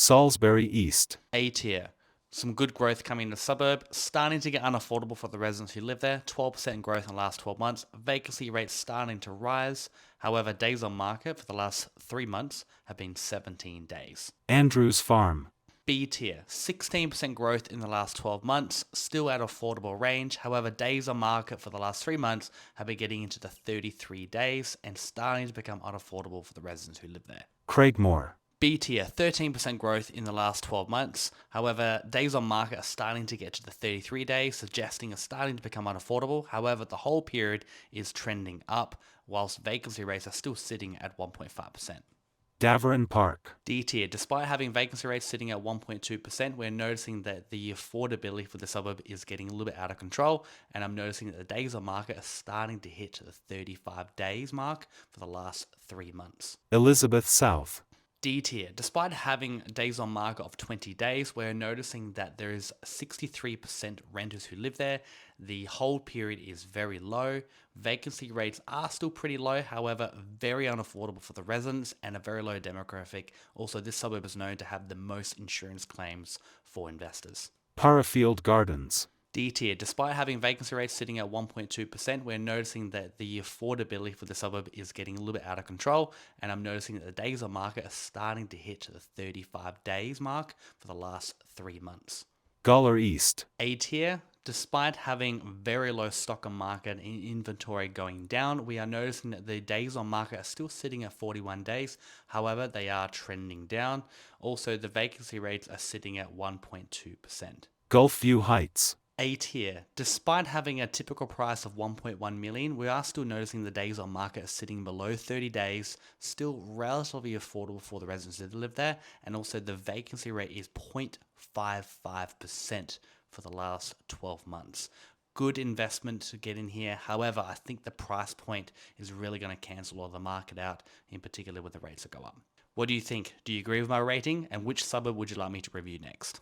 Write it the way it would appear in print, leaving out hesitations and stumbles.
Salisbury East. A tier. Some good growth coming in the suburb, starting to get unaffordable for the residents who live there. 12% growth in the last 12 months. Vacancy rates starting to rise. However, days on market for the last 3 months have been 17 days. Andrews Farm. B tier. 16% growth in the last 12 months, still at affordable range. However, days on market for the last 3 months have been getting into the 33 days and starting to become unaffordable for the residents who live there. Craigmore. B tier, 13% growth in the last 12 months. However, days on market are starting to get to the 33 days, suggesting it's starting to become unaffordable. However, the whole period is trending up, whilst vacancy rates are still sitting at 1.5%. Davern Park. D tier, despite having vacancy rates sitting at 1.2%, we're noticing that the affordability for the suburb is getting a little bit out of control, and I'm noticing that the days on market are starting to hit the 35 days mark for the last 3 months. Elizabeth South. D tier. Despite having days on market of 20 days, we're noticing that there is 63% renters who live there. The hold period is very low. Vacancy rates are still pretty low, however, very unaffordable for the residents and a very low demographic. Also, this suburb is known to have the most insurance claims for investors. Parafield Gardens. D tier. Despite having vacancy rates sitting at 1.2%, we're noticing that the affordability for the suburb is getting a little bit out of control, and I'm noticing that the days on market are starting to hit the 35 days mark for the last 3 months. Gawler East. A tier. Despite having very low stock on market and inventory going down, we are noticing that the days on market are still sitting at 41 days. However, they are trending down. Also, the vacancy rates are sitting at 1.2%. Gulfview Heights. A tier. Despite having a typical price of 1.1 million, we are still noticing the days on market are sitting below 30 days, still relatively affordable for the residents that live there, and also the vacancy rate is 0.55% for the last 12 months. Good investment to get in here. However, I think the price point is really going to cancel all the market out, in particular when the rates go up. What do you think? Do you agree with my rating? And which suburb would you like me to review next?